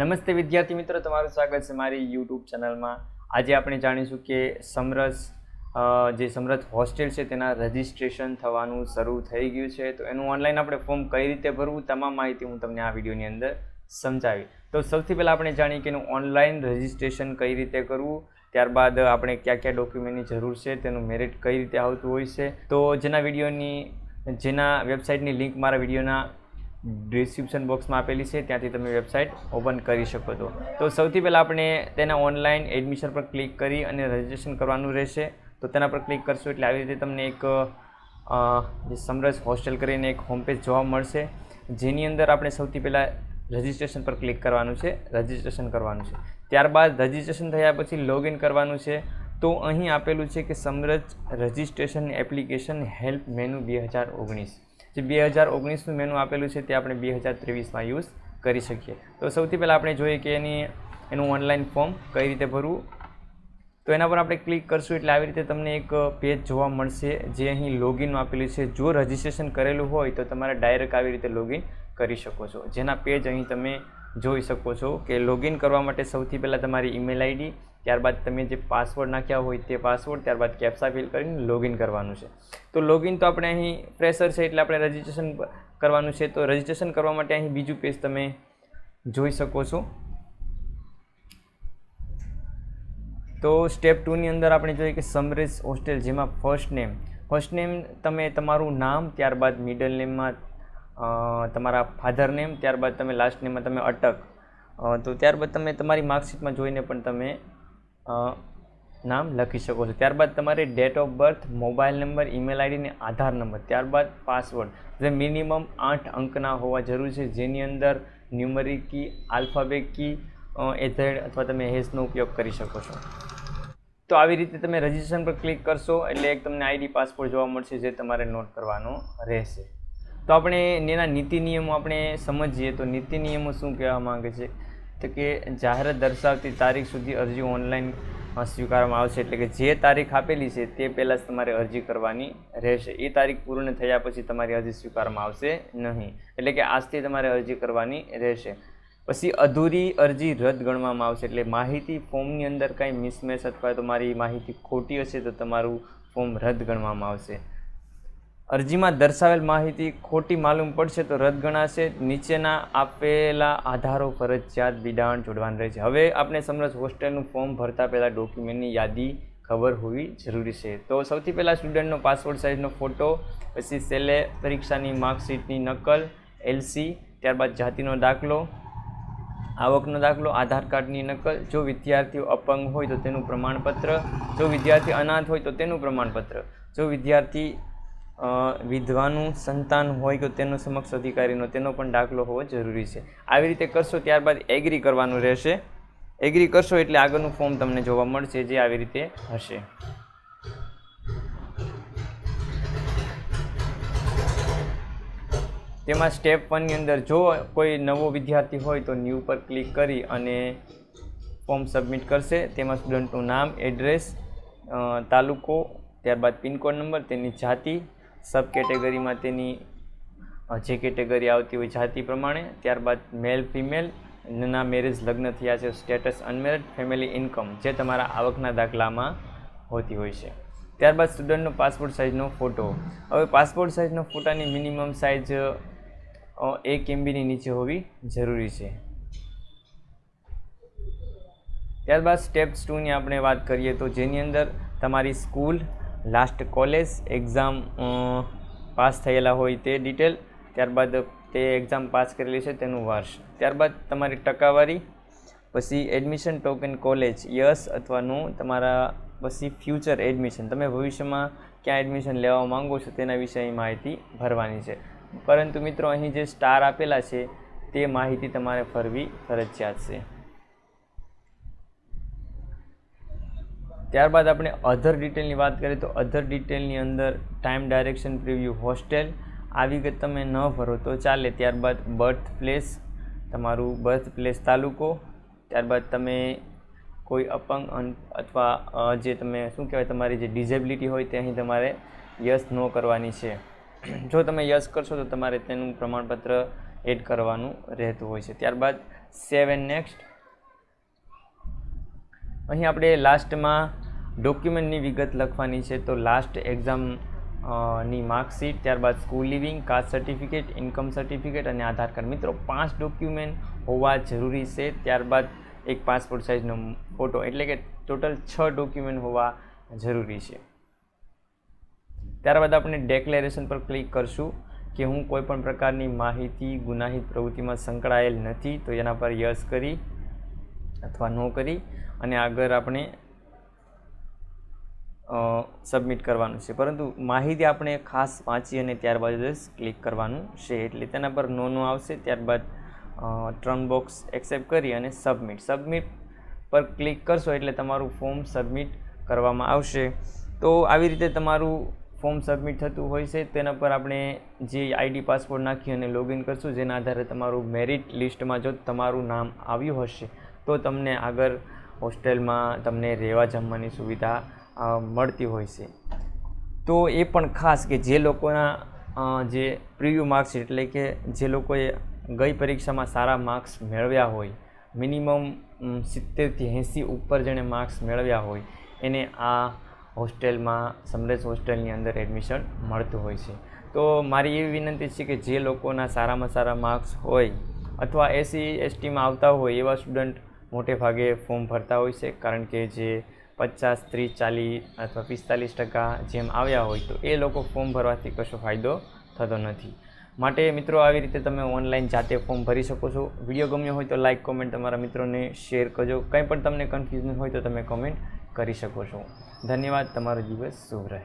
નમસ્તે વિદ્યાર્થી મિત્રો, તમારું સ્વાગત છે મારી યુટ્યુબ ચેનલમાં। આજે આપણે જાણીશું કે સમરસ હોસ્ટેલ છે તેના રજિસ્ટ્રેશન થવાનું શરૂ થઈ ગયું છે। તો એનું ઓનલાઈન આપણે ફોર્મ કઈ રીતે ભરવું, તમામ માહિતી હું તમને આ વિડીયોની અંદર સમજાવી। તો સૌથી પહેલાં આપણે જાણીએ કે એનું ઓનલાઈન રજિસ્ટ્રેશન કઈ રીતે કરવું, ત્યારબાદ આપણે કયા કયા ડોક્યુમેન્ટની જરૂર છે, તેનું મેરિટ કઈ રીતે આવતું હોય છે। તો જેના વેબસાઇટની લિંક મારા વિડીયોના ડિસ્ક્રિપ્શન બોક્સમાં આપેલી છે, ત્યાંથી તમે વેબસાઇટ ઓપન કરી શકો છો। તો સૌથી પહેલાં આપણે તેના ઓનલાઈન એડમિશન પર ક્લિક કરી અને રજિસ્ટ્રેશન કરવાનું રહેશે। તો તેના પર ક્લિક કરશો એટલે આવી રીતે તમને એક જે સમરસ હોસ્ટેલ કરીને એક હોમ પેજ જોવા મળશે, જેની અંદર આપણે સૌથી પહેલાં રજિસ્ટ્રેશન પર ક્લિક કરવાનું છે, રજિસ્ટ્રેશન કરવાનું છે। ત્યારબાદ રજિસ્ટ્રેશન થયા પછી લોગિન કરવાનું છે। તો અહીં આપેલું છે કે સમરસ રજિસ્ટ્રેશન એપ્લિકેશન હેલ્પ મેનુ 2019, જે 2019નું મેનુ આપેલું છે તે આપણે 2023માં યુઝ કરી શકીએ। તો સૌથી પહેલાં આપણે જોઈએ કે એનું ઓનલાઈન ફોર્મ કઈ રીતે ભરવું। તો એના પર આપણે ક્લિક કરશું એટલે આવી રીતે તમને એક પેજ જોવા મળશે, જે અહીં લોગિન આપેલું છે। જો રજિસ્ટ્રેશન કરેલું હોય તો તમારે ડાયરેક્ટ આવી રીતે લોગિન કરી શકો છો, જેના પેજ અહીં તમે જોઈ શકો છો કે લોગિન કરવા માટે સૌથી પહેલાં તમારી ઈમેલ આઈડી, ત્યારબાદ તમે જે પાસવર્ડ નાખ્યા હોય તે પાસવર્ડ, ત્યારબાદ કેપ્સા ફિલ કરીને લોગિન કરવાનું છે। તો લોગિન તો આપણે અહીં ફ્રેશર છે એટલે આપણે રજિસ્ટ્રેશન કરવાનું છે। તો રજિસ્ટ્રેશન કરવા માટે અહીં બીજું પેજ તમે જોઈ શકો છો। તો સ્ટેપ 2ની અંદર આપણે જોઈએ કે સમરસ હોસ્ટેલ, જેમાં ફર્સ્ટ નેમ તમે તમારું નામ, ત્યારબાદ મિડલ નેમમાં તમારા ફાધર નેમ, ત્યારબાદ તમે લાસ્ટ નેમમાં તમે અટક, તો ત્યારબાદ તમે તમારી માર્કશીટમાં જોઈને પણ તમે નામ લખી શકો છો। ત્યારબાદ તમારે date of birth, mobile number, email ID ને આધાર નંબર, ત્યારબાદ પાસવર્ડ જે મિનિમમ 8 અંકના હોવા જરૂરી છે, જેની અંદર numeric key, alphabet key, A Z અથવા તમે હેશનો ઉપયોગ કરી શકો છો। તો આવી રીતે તમે રજિસ્ટ્રેશન પર ક્લિક કરશો એટલે એક તમને આઈડી પાસપોર્ટ જોવા મળશે, જે તમારે નોટ કરવાનો રહેશે। તો આપણે એના નીતિ નિયમો આપણે સમજીએ। તો નીતિ નિયમો શું કહેવા માંગે છે, તો કે જાહેરાત દર્શાવતી તારીખ સુધી અરજી ઓનલાઈન સ્વીકારવામાં આવશે, એટલે કે જે તારીખ આપેલી છે તે પહેલાં જ તમારે અરજી કરવાની રહેશે। એ તારીખ પૂર્ણ થયા પછી તમારી અરજી સ્વીકારવામાં આવશે નહીં, એટલે કે આજથી તમારે અરજી કરવાની રહેશે। પછી અધૂરી અરજી રદ ગણવામાં આવશે, એટલે માહિતી ફોર્મની અંદર કાંઈ મિસમેચ અથવા તમારી માહિતી ખોટી હશે તો તમારું ફોર્મ રદ ગણવામાં આવશે। અરજીમાં દર્શાવેલ માહિતી ખોટી માલુમ પડશે તો રદ ગણાશે। નીચેના આપેલા આધારો ફરજિયાત બિડાણ જોડવાનું રહેશે। હવે આપણે સમરસ હોસ્ટેલનું ફોર્મ ભરતા પહેલાં ડોક્યુમેન્ટની યાદી ખબર હોવી જરૂરી છે। તો સૌથી પહેલાં સ્ટુડન્ટનો પાસપોર્ટ સાઇઝનો ફોટો, પછી છેલ્લે પરીક્ષાની માર્કશીટની નકલ, એલસી, ત્યારબાદ જાતિનો દાખલો, આવકનો દાખલો, આધાર કાર્ડની નકલ, જો વિદ્યાર્થીઓ અપંગ હોય તો તેનું પ્રમાણપત્ર, જો વિદ્યાર્થી અનાથ હોય તો તેનું પ્રમાણપત્ર, જો વિદ્યાર્થી વિધવાનું સંતાન હોય તો તેનો સમક્ષ અધિકારીનો તેનો પણ દાખલો હોવો જરૂરી છે। આવી રીતે કરશો ત્યારબાદ એગ્રી કરવાનું રહેશે। એગ્રી કરશો એટલે આગળનું ફોર્મ તમને જોવા મળશે, જે આવી રીતે હશે। તેમાં સ્ટેપ 1ની અંદર જો કોઈ નવો વિદ્યાર્થી હોય તો ન્યૂ પર ક્લિક કરી અને ફોર્મ સબમિટ કરશે। તેમાં સ્ટુડન્ટનું નામ, એડ્રેસ, તાલુકો, ત્યારબાદ પિનકોડ નંબર, તેની જાતિ, સબ કેટેગરીમાં તેની જે કેટેગરી આવતી હોય જાતિ પ્રમાણે, ત્યારબાદ મેલ ફિમેલ ના મેરેજ લગ્ન થયા છે, સ્ટેટસ અનમેરિડ, ફેમિલી ઇન્કમ જે તમારા આવકના દાખલામાં હોતી હોય છે। ત્યારબાદ સ્ટુડન્ટનો પાસપોર્ટ સાઇઝનો ફોટો। હવે પાસપોર્ટ સાઇઝનો ફોટાની મિનિમમ સાઇઝ 1 MBની નીચે હોવી જરૂરી છે। ત્યારબાદ સ્ટેપ 2ની આપણે વાત કરીએ તો જેની અંદર તમારી school, last college, exam pass થયેલા હોય તે ડિટેલ, ત્યારબાદ તે એક્ઝામ પાસ કરેલી છે તેનું વર્ષ, ત્યારબાદ તમારી ટકાવારી, પછી એડમિશન ટોકન કોલેજ યસ અથવા નો, તમારા પછી ફ્યુચર એડમિશન, તમે ભવિષ્યમાં ક્યાં એડમિશન લેવા માંગો છો તેના વિશે માહિતી ભરવાની છે। પરંતુ મિત્રો અહીં જે સ્ટાર આપેલા છે તે માહિતી તમારે ભરવી ફરજિયાત છે। ત્યારબાદ આપણે અધર ડિટેલની વાત કરીએ તો અધર ડિટેલની અંદર ટાઈમ, ડાયરેક્શન, પ્રિવ્યૂ, હોસ્ટેલ આ વિગત તમે ન ભરો તો ચાલે। ત્યારબાદ બર્થ પ્લેસ, તમારું બર્થ પ્લેસ તાલુકો, ત્યારબાદ તમે કોઈ અપંગ અથવા જે તમે શું કહેવાય તમારી જે ડિઝેબિલિટી હોય તે અહીં તમારે યસ નો કરવાની છે। જો તમે યસ કરશો તો તમારે તેનું પ્રમાણપત્ર એડ કરવાનું રહેતું હોય છે। ત્યારબાદ સેવ એન્ડ નેક્સ્ટ. અહીં આપણે લાસ્ટમાં ડોક્યુમેન્ટની વિગત લખવાની છે. તો લાસ્ટ એક્ઝામ ની માર્કશીટ, ત્યારબાદ school leaving, caste certificate, income certificate અને આધાર કાર્ડ. મિત્રો 5 ડોક્યુમેન્ટ હોવા જરૂરી છે. ત્યારબાદ એક પાસપોર્ટ સાઇઝનો ફોટો, એટલે કે ટોટલ 6 ડોક્યુમેન્ટ હોવા જરૂરી છે. ત્યારબાદ આપણે ડેક્લેરેશન પર ક્લિક કરશું કે હું કોઈપણ પ્રકારની માહિતી ગુનાહિત પ્રવૃત્તિમાં સંકળાયેલ નથી, તો એના પર યસ કરી અથવા નો કરી અને આગળ આપણે સબમિટ કરવાનું છે. પરંતુ માહિતી આપણે ખાસ વાંચી અને ત્યારબાદ જ ક્લિક કરવાનું છે, એટલે તેના પર નો આવશે. ત્યારબાદ ટર્ન બોક્સ એક્સેપ્ટ કરી અને સબમિટ પર ક્લિક કરશો એટલે તમારું ફોર્મ સબમિટ કરવામાં આવશે. તો આવી રીતે તમારું ફોર્મ સબમિટ થતું હોય છે. તેના પર આપણે જે આઈડી પાસવર્ડ નાખી અને લોગિન કરશું, જેના આધારે તમારું મેરિટ લિસ્ટમાં જો તમારું નામ આવ્યું હશે તો તમને આગળ હોસ્ટેલમાં તમને રહેવા જમવાની સુવિધા મળતી હોય છે. તો એ પણ ખાસ કે જે લોકોના જે પ્રિવ્યુ માર્ક્સ, એટલે કે જે લોકોએ ગઈ પરીક્ષામાં સારા માર્ક્સ મેળવ્યા હોય, મિનિમમ 70થી 80 ઉપર જેણે માર્ક્સ મેળવ્યા હોય, એને આ હોસ્ટેલમાં સમરેશ હોસ્ટેલની અંદર એડમિશન મળતું હોય છે. તો મારી એવી વિનંતી છે કે જે લોકોના સારામાં સારા માર્ક્સ હોય અથવા SC/STમાં આવતા હોય એવા સ્ટુડન્ટ મોટે ભાગે ફોર્મ ભરતા હોય છે, કારણ કે જે 50, 30, 40 અથવા 45% જેમ આવ્યા હોય તો એ લોકો ફોર્મ ભરવાથી કશો ફાયદો થતો નથી. માટે મિત્રો આવી રીતે તમે ઓનલાઈન જાતે ફોર્મ ભરી શકો છો. વિડીયો ગમ્યો હોય તો લાઇક, કોમેન્ટ તમારા મિત્રોને શેર કરજો. કંઈ પણ તમને કન્ફ્યુઝન હોય તો તમે કોમેન્ટ કરી શકો છો. ધન્યવાદ. તમારો દિવસ શુભ રહે.